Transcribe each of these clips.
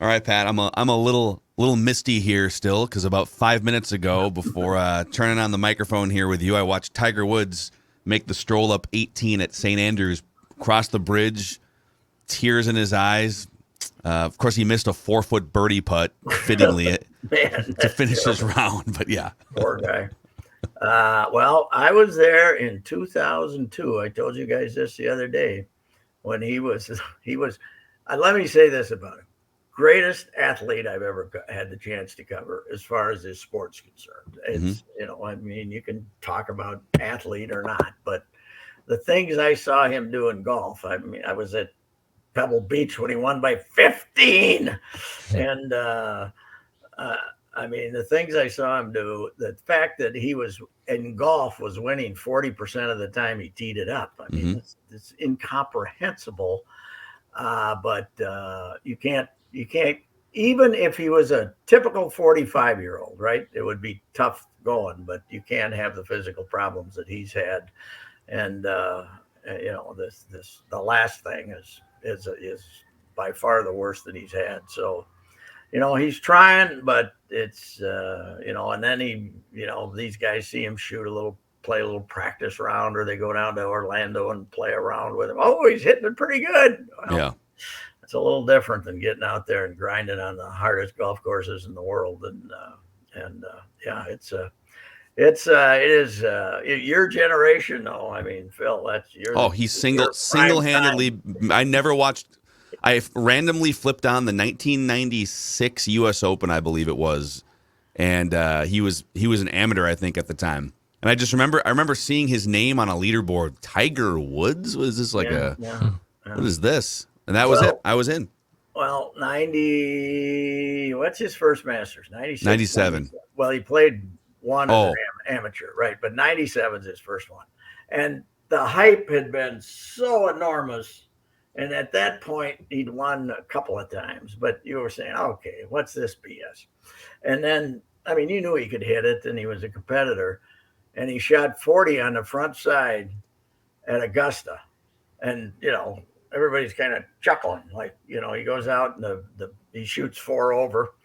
All right, Pat. I'm a little misty here still because about 5 minutes ago, before turning on the microphone here with you, I watched Tiger Woods make the stroll up 18 at St. Andrews, cross the bridge, tears in his eyes. Of course, he missed a 4-foot birdie putt, fittingly, Man, to finish his round. But yeah, poor guy. Well, I was there in 2002. I told you guys this the other day when he was. Let me say this about him: greatest athlete I've ever had the chance to cover, as far as his sport's concerned. It's I mean, you can talk about athlete or not, but the things I saw him do in golf. I mean, I was at Pebble Beach when he won by 15, and I mean, the things I saw him do, the fact that he was in golf was winning 40% of the time he teed it up. I mean, it's incomprehensible. But you can't, even if he was a typical 45-year-old, right? It would be tough going, but you can't have the physical problems that he's had. And, the last thing is by far the worst that he's had. So, he's trying, but it's, and then these guys see him play a little practice round, or they go down to Orlando and play around with him. Oh, he's hitting it pretty good. Well, yeah. It's a little different than getting out there and grinding on the hardest golf courses in the world. It is your generation, though. I mean, Phil, that's your. Oh, he's single-handedly. I never watched. I randomly flipped on the 1996 U.S. Open, I believe it was, and he was an amateur, I think, at the time. And I just remember seeing his name on a leaderboard. Tiger Woods? Was this like what is this? And that was it. I was in. Well, 90. What's his first Masters? 96. 97. Well, he played one as an amateur, right? But 97 is his first one, and the hype had been so enormous. And at that point, he'd won a couple of times, but you were saying, okay, what's this BS? And then, I mean, you knew he could hit it, and he was a competitor, and he shot 40 on the front side at Augusta. And, everybody's kind of chuckling, like, he goes out and he shoots 4 over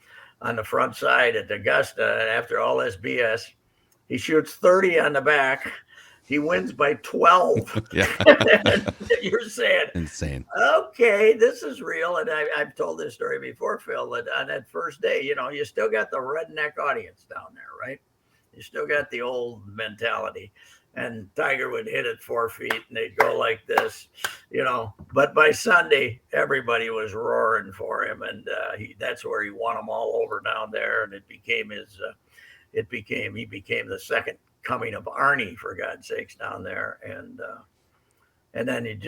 on the front side at Augusta. And after all this BS, he shoots 30 on the back. He wins by 12. Yeah. You're saying, insane. Okay, this is real. And I've told this story before, Phil, that on that first day, you still got the redneck audience down there, right? You still got the old mentality. And Tiger would hit it 4 feet and they'd go like this, But by Sunday, everybody was roaring for him. And that's where he won them all over down there. And he became the second coming of Arnie, for God's sakes, down there. And then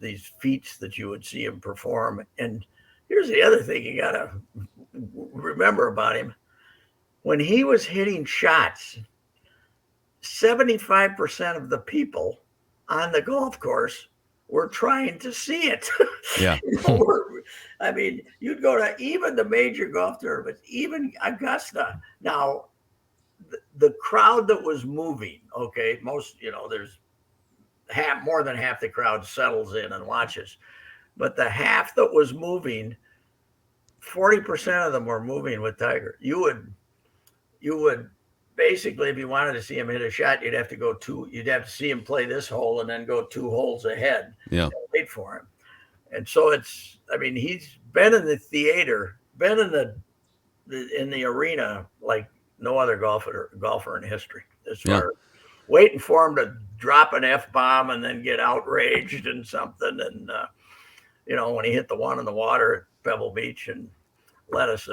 these feats that you would see him perform. And here's the other thing you got to remember about him. When he was hitting shots, 75% of the people on the golf course were trying to see it. Yeah. I mean, you'd go to even the major golf tournaments, even Augusta. Now, the crowd that was moving, okay, there's more than half the crowd settles in and watches, but the half that was moving, 40% of them were moving with Tiger. You would basically, if you wanted to see him hit a shot, you'd have to see him play this hole and then go 2 holes ahead. Yeah. Wait for him. And so he's been in the theater, been in the arena like no other golfer in history, as far as waiting for him to drop an F-bomb and then get outraged and something. And, when he hit the one in the water at Pebble Beach and let us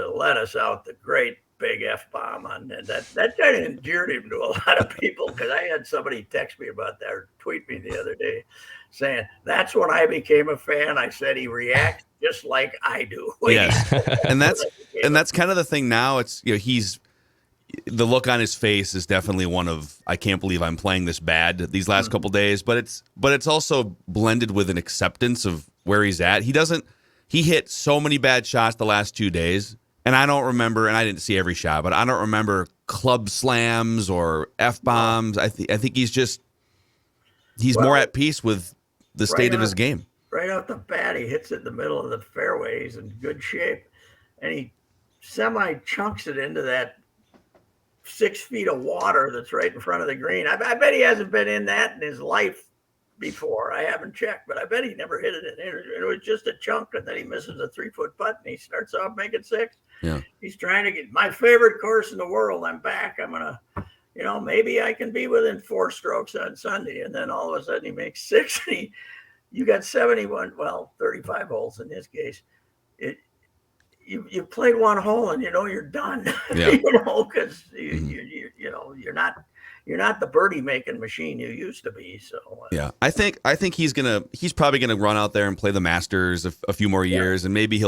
out the great big F-bomb on that kind of endeared him to a lot of people, because I had somebody text me about that or tweet me the other day saying, that's when I became a fan. I said, he reacts just like I do. Yes. and that's kind of the thing now. It's, the look on his face is definitely one of, I can't believe I'm playing this bad these last couple days, but it's also blended with an acceptance of where he's at. He hit so many bad shots the last 2 days, and I don't remember, and I didn't see every shot, but I don't remember club slams or F-bombs. I think he's more at peace with the state of his game. Right off the bat, he hits it in the middle of the fairway. He's in good shape. and he semi chunks it into that 6 feet of water that's right in front of the green. I bet he hasn't been in that in his life before. I haven't checked, but I bet he never hit it. It was just a chunk, and then he misses a 3-foot putt, and he starts off making 6. Yeah. He's trying to get my favorite course in the world. I'm back. I'm gonna, maybe I can be within 4 strokes on Sunday, and then all of a sudden he makes 6. And you got 71, 35 holes in this case. You played one hole and you're done. Yeah. Because you're not the birdie making machine you used to be. So yeah, I think he's probably gonna run out there and play the Masters a few more years, and maybe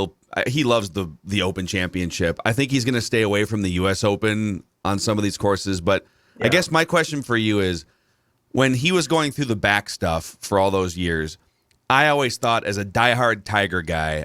he loves the Open Championship. I think he's gonna stay away from the U.S. Open on some of these courses. But I guess my question for you is, when he was going through the back stuff for all those years, I always thought, as a diehard Tiger guy,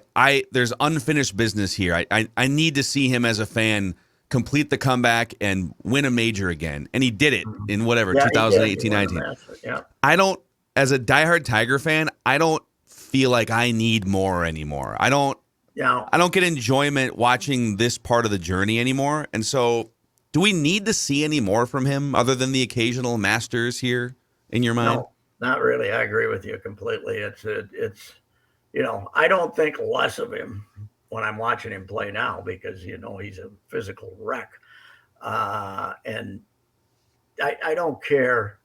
there's unfinished business here. I need to see him as a fan complete the comeback and win a major again. And he did it in 2018, 19. Yeah. I don't, as a diehard Tiger fan, I don't feel like I need more anymore. I don't get enjoyment watching this part of the journey anymore. And so, do we need to see any more from him other than the occasional Masters here in your mind? No. Not really. I agree with you completely. It's I don't think less of him when I'm watching him play now, because he's a physical wreck, and I don't care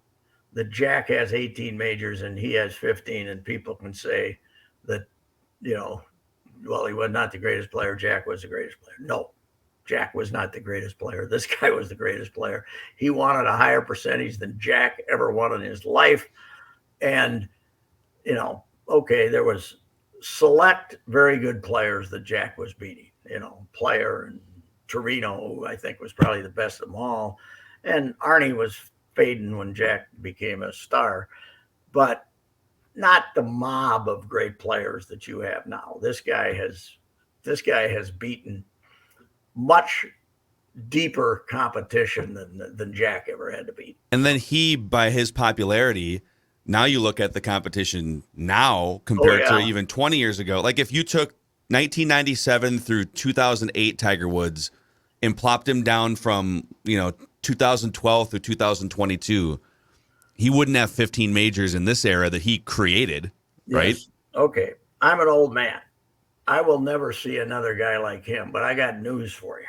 that Jack has 18 majors and he has 15, and people can say that he was not the greatest player. Jack was the greatest player. No, Jack was not the greatest player. This guy was the greatest player. He won at a higher percentage than Jack ever won in his life. And, there was select very good players that Jack was beating, Player and Torino, who I think was probably the best of them all. And Arnie was fading when Jack became a star, but not the mob of great players that you have now. This guy has beaten much deeper competition than Jack ever had to beat. And then he, by his popularity, now you look at the competition now compared to even 20 years ago. Like, if you took 1997 through 2008 Tiger Woods and plopped him down from 2012 through 2022, he wouldn't have 15 majors in this era that he created, right? Yes. Okay, I'm an old man. I will never see another guy like him, but I got news for you.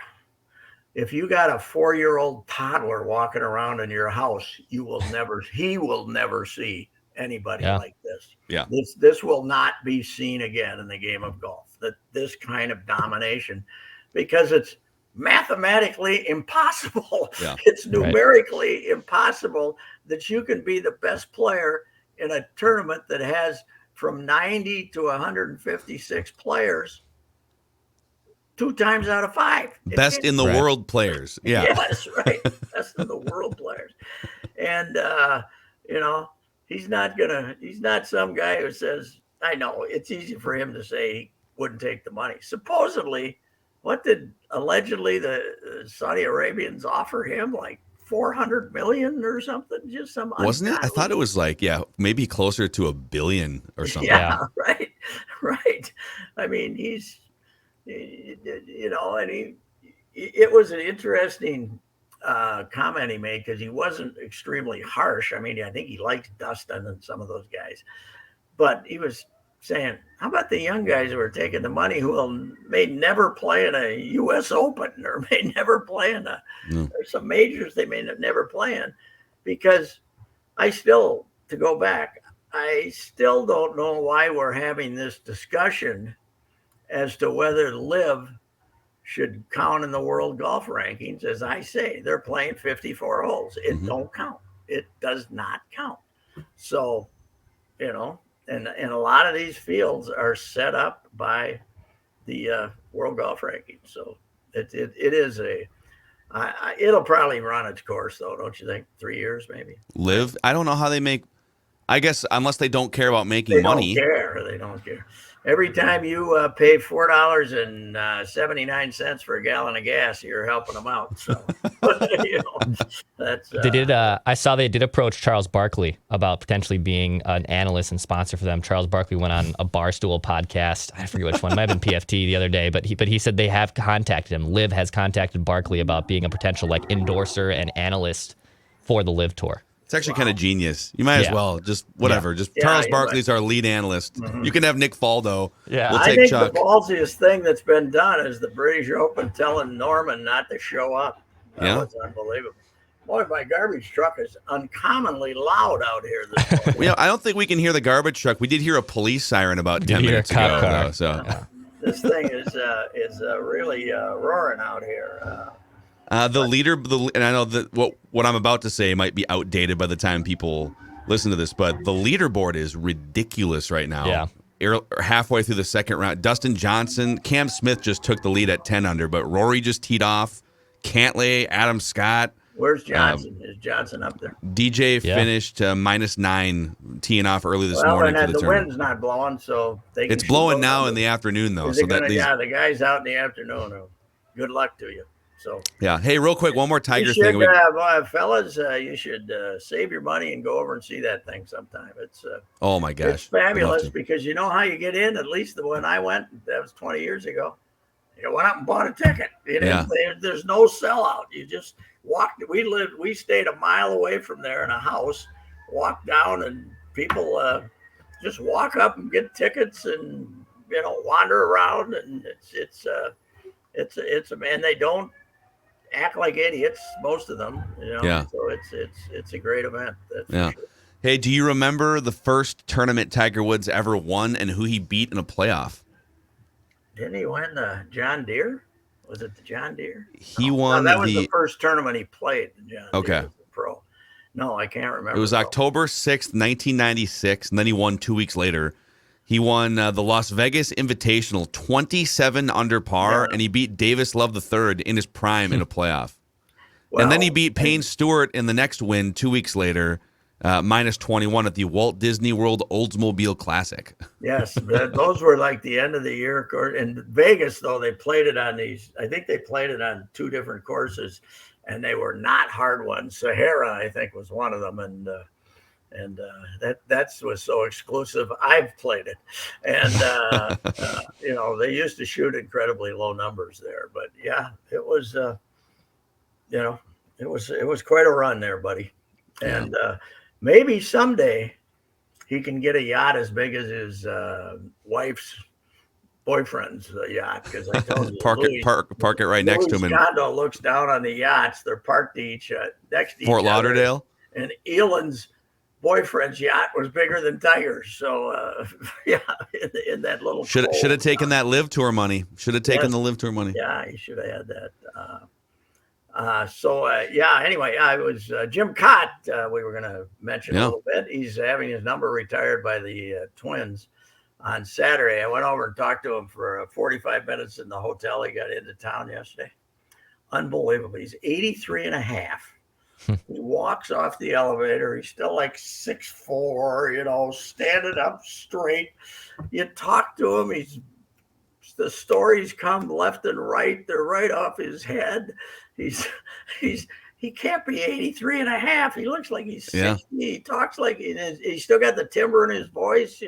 If you got a 4-year-old toddler walking around in your house, he will never see anybody like this. Yeah. This will not be seen again in the game of golf. This kind of domination, because it's mathematically impossible. Yeah. It's numerically impossible that you can be the best player in a tournament that has from 90 to 156 players 2 times out of 5. Best in the world players. Yeah. Yes, right. Best in the world players. And, he's not some guy who says, I know it's easy for him to say he wouldn't take the money. Supposedly, what did allegedly the Saudi Arabians offer him? Like $400 million or something? Just some. Wasn't it? I thought it was maybe closer to $1 billion or something. Yeah. Right. I mean, and it was an interesting comment he made, because he wasn't extremely harsh. I mean, I think he likes Dustin and some of those guys, but he was saying, how about the young guys who are taking the money who may never play in a U.S. Open, or may never play in there's some majors they may never play in? Because to go back, I still don't know why we're having this discussion as to whether LIV should count in the world golf rankings. As I say, they're playing 54 holes. It don't count. It does not count. So, and a lot of these fields are set up by the world golf rankings. So it is it'll probably run its course, though, don't you think? 3 years maybe. LIV. I don't know how they make. I guess unless they don't care about making They money. don't care. They don't care. Every time you pay $4.79 for a gallon of gas, you're helping them out. So, that's. They did. I saw they did approach Charles Barkley about potentially being an analyst and sponsor for them. Charles Barkley went on a Barstool podcast. I forget which one. It might have been PFT the other day, but he said they have contacted him. Liv has contacted Barkley about being a potential endorser and analyst for the Liv Tour. It's actually kind of genius. You might as well just whatever. Just Charles Barkley's our lead analyst. Mm-hmm. You can have Nick Faldo. Yeah, we'll I take think Chuck. the ballsiest thing that's been done is the British Open telling Norman not to show up. That was unbelievable. Boy, my garbage truck is uncommonly loud out here this morning. I don't think we can hear the garbage truck. We did hear a police siren about 10 minutes ago. Though, so this thing is really roaring out here. The leader, and I know that what I'm about to say might be outdated by the time people listen to this, but the leaderboard is ridiculous right now. Yeah. Halfway through the second round, Dustin Johnson, Cam Smith just took the lead at 10 under, but Rory just teed off. Cantlay, Adam Scott. Where's Johnson? Is Johnson up there? DJ finished -9, teeing off early this morning for the the tournament. wind's not blowing, so they can it's blowing now in the afternoon, though. So the guys out in the afternoon. Good luck to you. So hey, real quick, one more Tiger thing. Fellas, you should save your money and go over and see that thing sometime. It's oh my gosh, it's fabulous because you know how you get in. At least when I went, that was 20 years ago. You went up and bought a ticket. There's no sellout. You just walked. We stayed a mile away from there in a house. Walked down and people just walk up and get tickets and wander around and it's man. They don't act like idiots, most of them. So it's a great event. That's for sure. Hey, do you remember the first tournament Tiger Woods ever won and who he beat in a playoff? Didn't he win the John Deere? Was it the John Deere? He won. No, that was the first tournament he played. The John Deere okay. Was the pro. No, I can't remember. It was October 6th, 1996, and then he won 2 weeks later. He won the Las Vegas Invitational, 27 under par, and he beat Davis Love III in his prime in a playoff. And then he beat Payne Stewart in the next win 2 weeks later, -21 at the Walt Disney World Oldsmobile Classic. Yes, those were like the end of the year. In Vegas, though, they played it on these. I think they played it on two different courses, and they were not hard ones. Sahara, I think, was one of them, and that was so exclusive. I've played it, and they used to shoot incredibly low numbers there. But yeah, it was it was quite a run there, buddy, and. Maybe someday he can get a yacht as big as his wife's boyfriend's yacht. Because I told you, park it right next to him. His condo looks down on the yachts. They're parked next to each Fort Lauderdale. And Elon's boyfriend's yacht was bigger than Tiger's. So in that little should have taken that Live Tour money. Should have taken the Live Tour money. Yeah, he should have had that. Anyway, I was Jim Kaat. We were going to mention a little bit. He's having his number retired by the Twins on Saturday. I went over and talked to him for 45 minutes in the hotel. He got into town yesterday. Unbelievable. He's 83 and a half. He walks off the elevator. He's still like 6'4", standing up straight. You talk to him. The stories come left and right. They're right off his head. He can't be 83 and a half. He looks like he's 60. He talks like he's still got the timbre in his voice,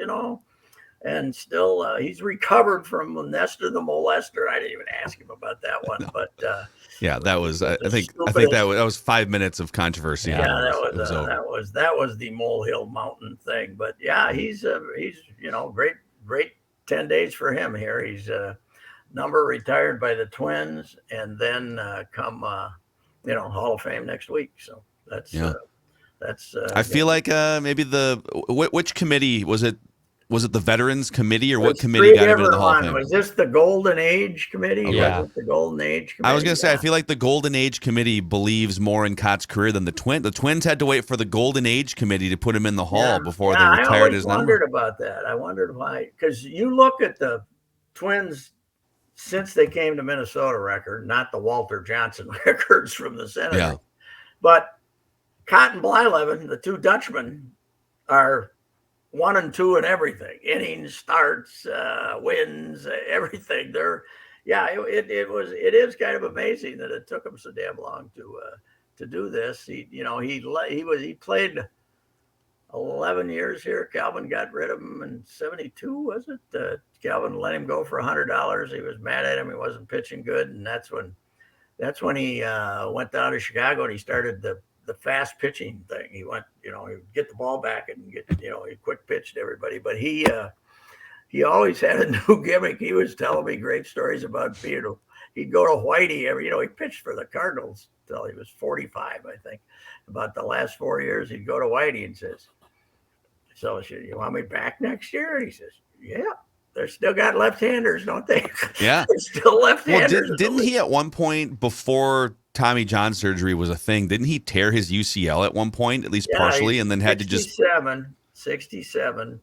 and still he's recovered from Nestor the molester. I didn't even ask him about that one, but that was I think that was 5 minutes of controversy. Yeah, that was the Molehill Mountain thing. But yeah, he's great 10 days for him here. He's number retired by the Twins, and then come Hall of Fame next week. So that's I feel like maybe which committee was it? Was it the Veterans Committee or what committee got him into the Hall of Fame? Was this the Golden Age Committee? Yeah. Was it the Golden Age Committee? I was going to say, I feel like the Golden Age Committee believes more in Kaat's career than the Twins. The Twins had to wait for the Golden Age Committee to put him in the Hall before they retired his number. I wondered about that. I wondered why. Because you look at the Twins since they came to Minnesota record, not the Walter Johnson records from the Senators. Yeah. But Kaat and Blyleven, the two Dutchmen, are 1 and 2 and everything, innings, starts, wins, everything. It is kind of amazing that it took him so damn long to do this. He played 11 years here. Calvin got rid of him in 72, was it? Calvin let him go for $100. He was mad at him. He wasn't pitching good, and that's when he went down to Chicago and he started the fast pitching thing. He went, he'd get the ball back and he quick pitched everybody. But he always had a new gimmick. He was telling me great stories about he'd go to Whitey he pitched for the Cardinals till he was 45, I think. About the last 4 years, he'd go to Whitey and says, "So, you want me back next year?" And he says, "Yeah. They're still got left-handers, don't they?" Yeah. They're still left-handers. Well, didn't he at one point, before Tommy John surgery was a thing, didn't he tear his UCL at one point, at least partially, and then had to just... 67.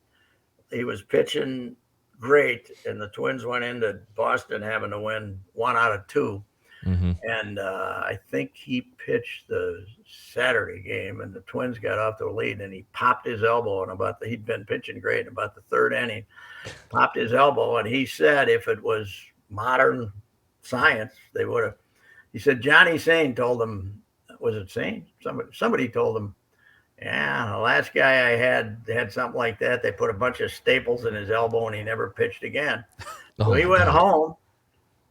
He was pitching great, and the Twins went into Boston having to win 1 out of 2. Mm-hmm. And I think he pitched the Saturday game, and the Twins got off to a lead, and he popped his elbow. And he'd been pitching great. In about the 3rd inning, popped his elbow, and he said if it was modern science, they would have. He said Johnny Sain told him, was it Sain? Somebody told him, yeah, the last guy I had something like that. They put a bunch of staples in his elbow, and he never pitched again. So he went home,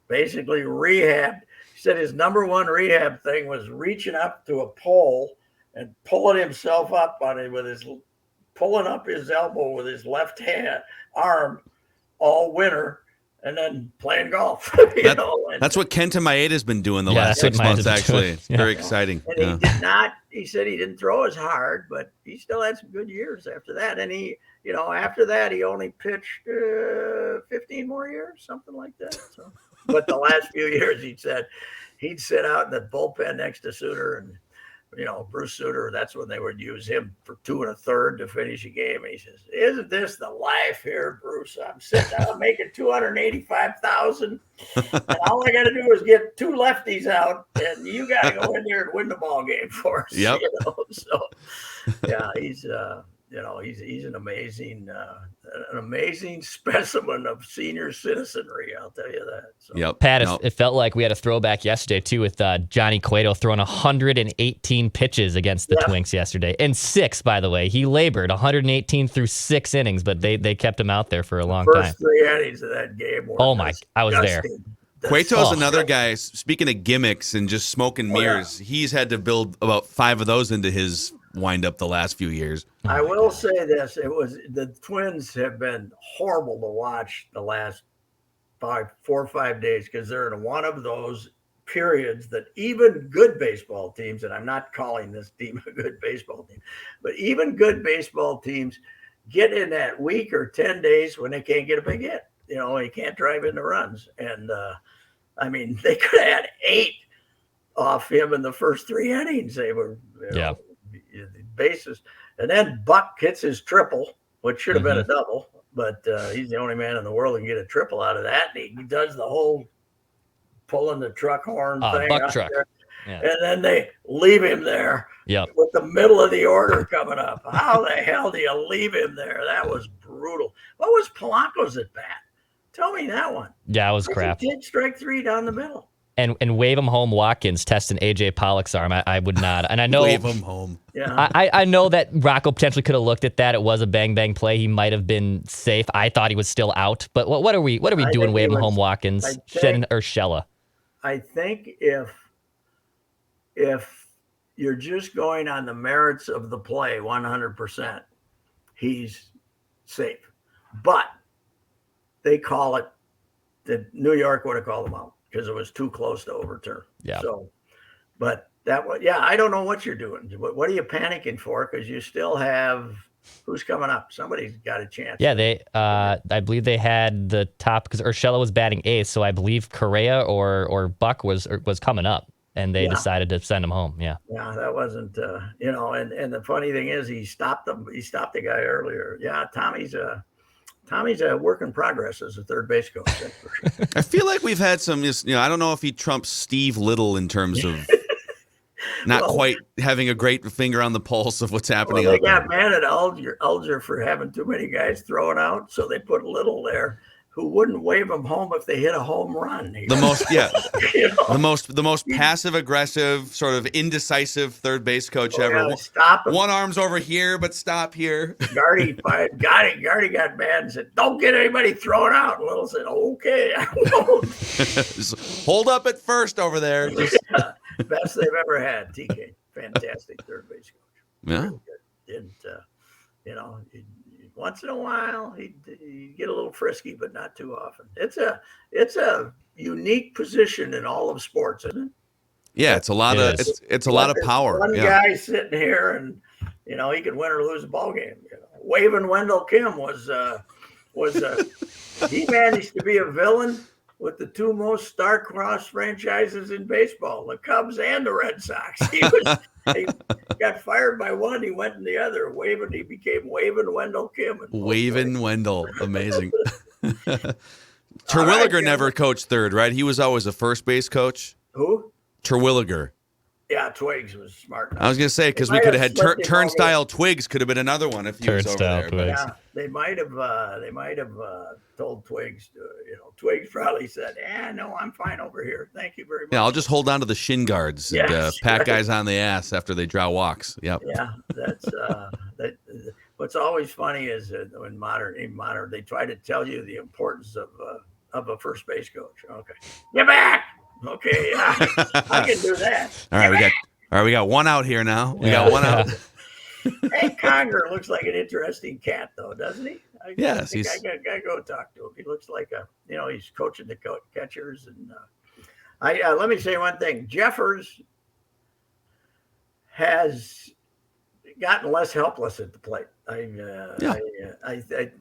basically rehabbed. He said his number one rehab thing was reaching up to a pole and pulling himself up on it pulling up his elbow with his left arm all winter, and then playing golf. That's what Kenta Maeda's been doing the last 6 months, actually. It's very exciting. And he said he didn't throw as hard, but he still had some good years after that. And after that, he only pitched 15 more years, something like that. So, but the last few years, he said he'd sit out in the bullpen next to Suter, and Bruce Suter, that's when they would use him for 2 1/3 to finish a game. And he says, "Isn't this the life here, Bruce? I'm sitting out making $285,000, and all I got to do is get 2 lefties out, and you got to go in there and win the ball game for us." Yep. So, yeah, he's an amazing specimen of senior citizenry. I'll tell you that. So. Yep. Pat, it felt like we had a throwback yesterday too with Johnny Cueto throwing 118 pitches against the Twinks yesterday, and 6, by the way. He labored 118 through 6 innings, but they kept him out there for a long time. First 3 innings of that game were I was there. Cueto's another guy, speaking of gimmicks and just smoke and mirrors, he's had to build about 5 of those into his wind-up the last few years. I will say this. The Twins have been horrible to watch the last 4 or 5 days, because they're in one of those periods that even good baseball teams, and I'm not calling this team a good baseball team, but even good baseball teams get in that week or 10 days when they can't get a big hit. They can't drive in the runs. And, they could have had 8 off him in the first 3 innings. They were, the bases. And then Buck hits his triple, which should have been a double, but he's the only man in the world who can get a triple out of that. And he does the whole pulling the truck horn thing. Buck truck. Yeah. And then they leave him there with the middle of the order coming up. How the hell do you leave him there? That was brutal. What was Polanco's at bat? Tell me that one. Yeah, it was crap. He did strike 3 down the middle. And wave him home Watkins testing AJ Pollock's arm. I would not. And I know wave him home. Yeah. I know that Rocco potentially could have looked at that. It was a bang play. He might have been safe. I thought he was still out. But what are we doing waving home Watkins? Shella. I think if you're just going on the merits of the play 100%, he's safe. But they call it that New York would have called him out because it was too close to overturn. Yeah. So, but I don't know what you're doing. What are you panicking for? Because you still have who's coming up. Somebody's got a chance. Yeah, I believe they had the top because Urshela was batting 8th, so I believe Correa or Buck was coming up, and they decided to send him home. Yeah. Yeah, that wasn't and the funny thing is he stopped the guy earlier. Yeah, Tommy's a work in progress as a third base coach. I feel like we've had some, I don't know if he trumps Steve Little in terms of not Well, quite having a great finger on the pulse of what's happening. Well, they out there. got mad at Alger for having too many guys throwing out, so they put Little there, who wouldn't wave them home if they hit a home run. The most, yeah, You know? the most passive aggressive, sort of indecisive third base coach ever. Yeah, stop him. One arm's over here, but stop here. Gardy got mad and said, "Don't get anybody thrown out." And Little said, "Okay, I won't." Just hold up at first over there. Just, Best they've ever had. TK, fantastic third base coach. yeah. Didn't once in a while he'd get a little frisky, but not too often. It's a unique position in all of sports, isn't it? Yeah, it's a lot of it's a lot of power. One Yeah. guy sitting here, and he could win or lose a ball game. Waving Wendell Kim was he managed to be a villain with the two most star-crossed franchises in baseball, the Cubs and the Red Sox. He got fired by one, he went in the other. He became Waving Wendell Kim. Waving Wendell, amazing. All right, Terwilliger never coached third, right? He was always a first base coach. Who? Terwilliger. Yeah, Twigs was smart enough. I was gonna say because we could have had Turnstile Twigs could have been another one if he was over Turnstile there. Twigs. Yeah, they might have told Twigs. Twigs probably said, no, I'm fine over here. Thank you very much." Yeah, I'll just hold on to the shin guards and Yes, pat right. guys on the ass after they draw walks. Yep. Yeah, that's that. What's always funny is in modern, they try to tell you the importance of a first base coach. Okay, get back. Okay, yeah, I can do that. All right, we got one out here now. We got one out. Hey, Conger looks like an interesting cat, though, doesn't he? Yes, I gotta go talk to him. He looks like he's coaching the catchers, and let me say one thing: Jeffers has gotten less helpless at the plate.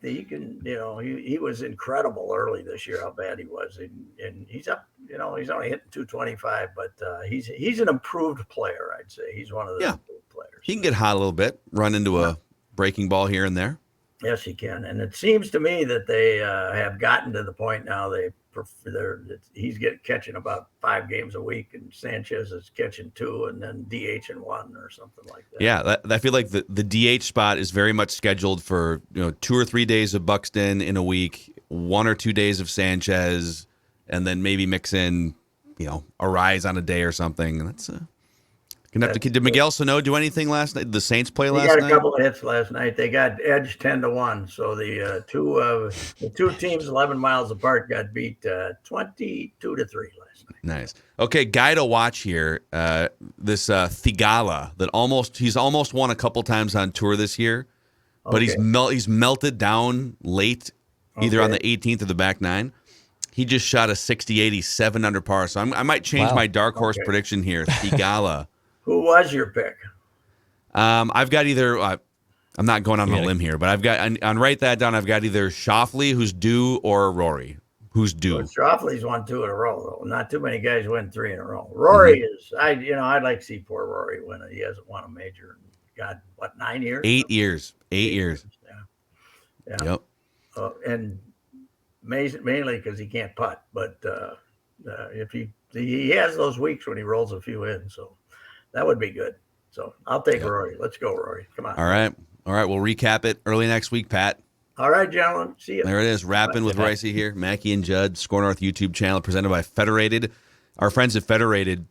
He can, he was incredible early this year, how bad he was, and he's up. He's only hitting 225, but he's an improved player. I'd say he's one of the improved players. He can get hot a little bit, run into a breaking ball here and there. Yes, he can, and it seems to me that they have gotten to the point now he's catching about 5 games a week, and Sanchez is catching 2, and then DH in 1 or something like that. Yeah, I feel like the DH spot is very much scheduled for 2 or 3 days of Buxton in a week, 1 or 2 days of Sanchez, and then maybe mix in a Rise on a day or something. And that's did Miguel Sano do anything last night? Did the Saints play last night? He got a couple of hits last night. They got edged 10-1. So the two teams 11 miles apart got beat 22-3 last night. Nice. Okay, guy to watch here. This Thigala he's almost won a couple times on tour this year, but he's melted down late, either on the 18th or the back 9. He just shot a 60-80, 7 under par. So I might change my dark horse prediction here. Thigala. Who was your pick? I've got either. I'm not going on a limb here, but I've got. On write that down. I've got either Schauffele, who's due, or Rory, who's due. Well, Schauffele's won 2 in a row, though. Not too many guys win 3 in a row. Rory is. I'd like to see poor Rory win it. He hasn't won a major in, God, 9 years? 8 years. 8 years. Yeah. Yep. And mainly because he can't putt, but if he has those weeks when he rolls a few in, so that would be good. So I'll take Rory. Let's go, Rory. Come on. All right. We'll recap it early next week, Pat. All right, gentlemen. See you. There it is. Rapping with Ricey here. Mackie and Judd, SKOR North YouTube channel presented by Federated. Our friends at Federated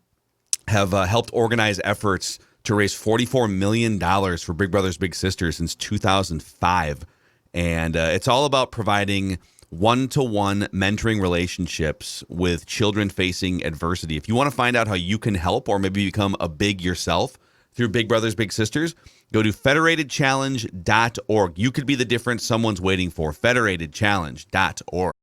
have helped organize efforts to raise $44 million for Big Brothers Big Sisters since 2005. And it's all about providing one-to-one mentoring relationships with children facing adversity. If you want to find out how you can help or maybe become a big yourself through Big Brothers Big Sisters, go to federatedchallenge.org. You could be the difference someone's waiting for. federatedchallenge.org.